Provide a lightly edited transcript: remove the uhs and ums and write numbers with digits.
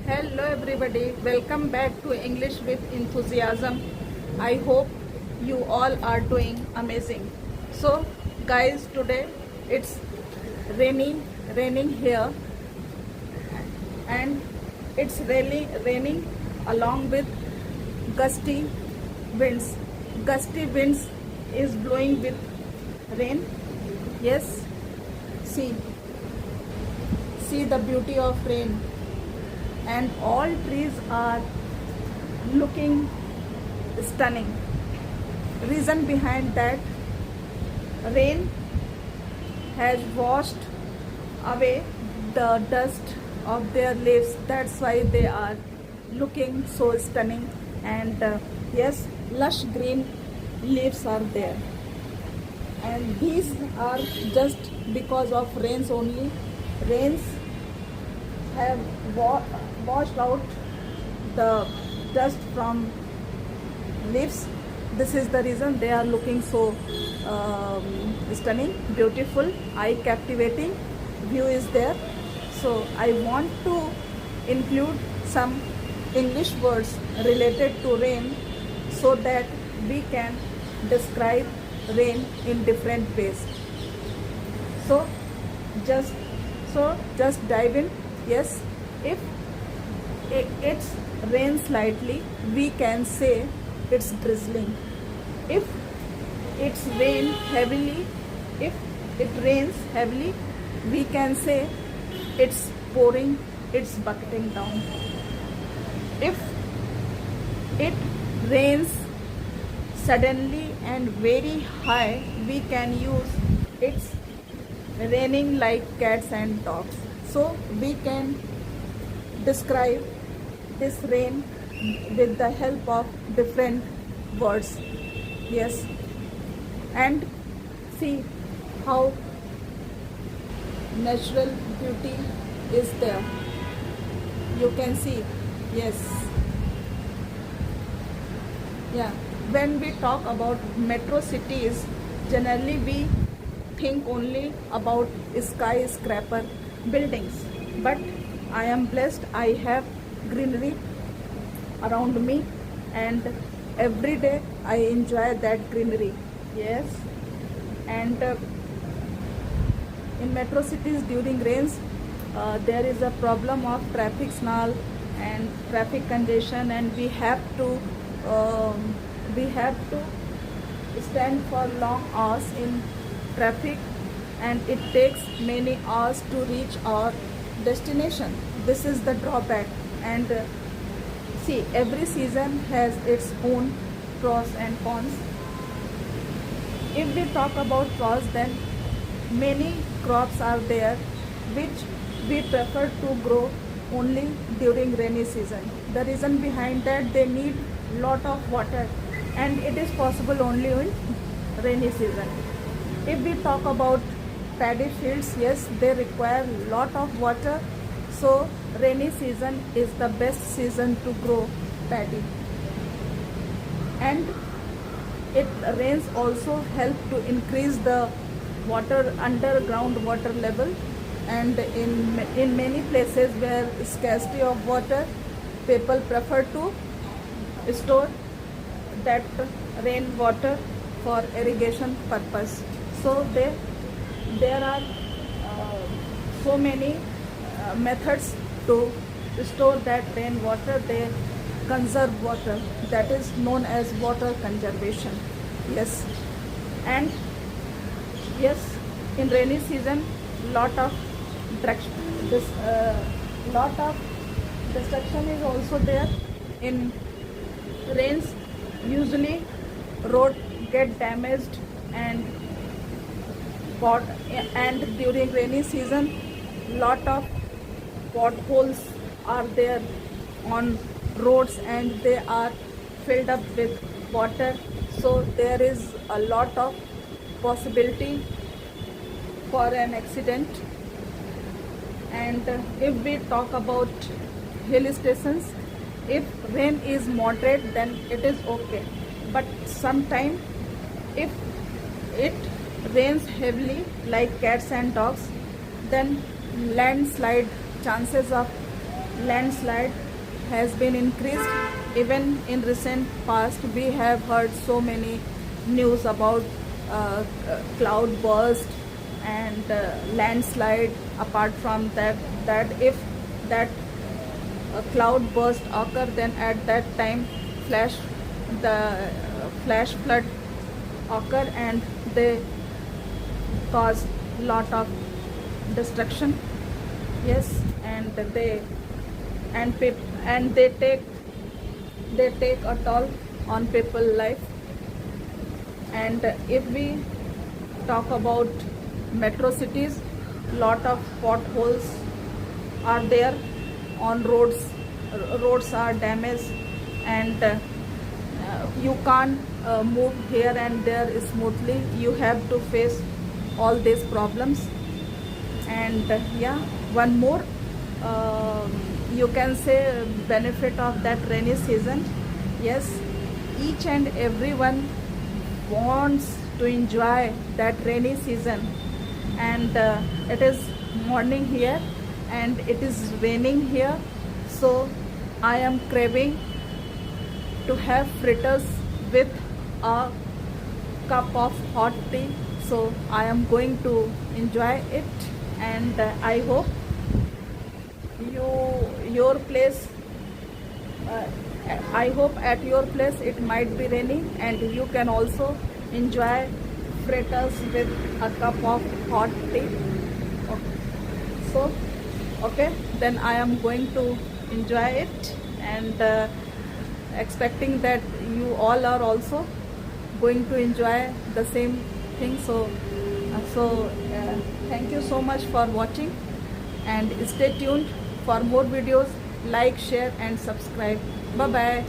Hello everybody, welcome back to English with Enthusiasm. I hope you all are doing amazing. So guys, today it's raining here, and it's really raining along with gusty winds. Gusty winds is blowing with rain. Yes, see the beauty of rain, and all trees are looking stunning. Reason behind that, rain has washed away the dust of their leaves. That's why they are looking so stunning. And yes, lush green leaves are there, and these are just because of rains only. Rains have washed out the dust from leaves. This is the reason they are looking so stunning, beautiful, eye captivating view is there. So I want to include some English words related to rain so that we can describe rain in different ways. So just dive in. Yes, if it's rains slightly, we can say it's drizzling. If it's rain heavily, if it rains heavily, we can say it's pouring, it's bucketing down. If it rains suddenly and very high, we can use it's raining like cats and dogs. So we can describe this rain with the help of different words. Yes, and see how natural beauty is there. You can see. Yes, yeah, when we talk about metro cities, generally we think only about skyscraper buildings, but I am blessed. I have greenery around me, and every day I enjoy that greenery. Yes, and in metro cities during rains, there is a problem of traffic snarl and traffic congestion, and we have to stand for long hours in traffic, and it takes many hours to reach our destination. This is the drawback. And see, every season has its own pros and cons. If we talk about pros, then many crops are there which we prefer to grow only during rainy season. The reason behind that, they need lot of water, and it is possible only in rainy season. If we talk about paddy fields, yes, they require lot of water, so rainy season is the best season to grow paddy. And it rains also help to increase the water, underground water level, and in many places where scarcity of water, people prefer to store that rain water for irrigation purpose. So there are so many methods to store that rain water. They conserve water, that is known as water conservation. Yes, and yes, in rainy season, lot of destruction is also there. In rains, usually road get damaged, and during rainy season, lot of potholes are there on roads, and they are filled up with water. So there is a lot of possibility for an accident. And if we talk about hill stations, if rain is moderate, then it is okay. But sometimes if it rains heavily like cats and dogs, then landslide chances of landslide has been increased. Even in recent past, we have heard so many news about cloud burst and landslide. Apart from that if that cloud burst occur, then at that time flash flood occur, and they cause lot of destruction. Yes, and they take a toll on people life. And if we talk about metro cities, lot of potholes are there on roads are damaged, and you can't move here and there smoothly. You have to face all these problems. And yeah, one more you can say benefit of that rainy season. Yes, each and everyone wants to enjoy that rainy season, and it is morning here and it is raining here, so I am craving to have fritters with a cup of hot tea. So I am going to enjoy it, and I hope your place I hope at your place it might be raining, and you can also enjoy fritters with a cup of hot tea. Okay. So okay, then I am going to enjoy it, and expecting that you all are also going to enjoy the same thing. So thank you so much for watching, and stay tuned for more videos. Like, share and subscribe. Bye bye.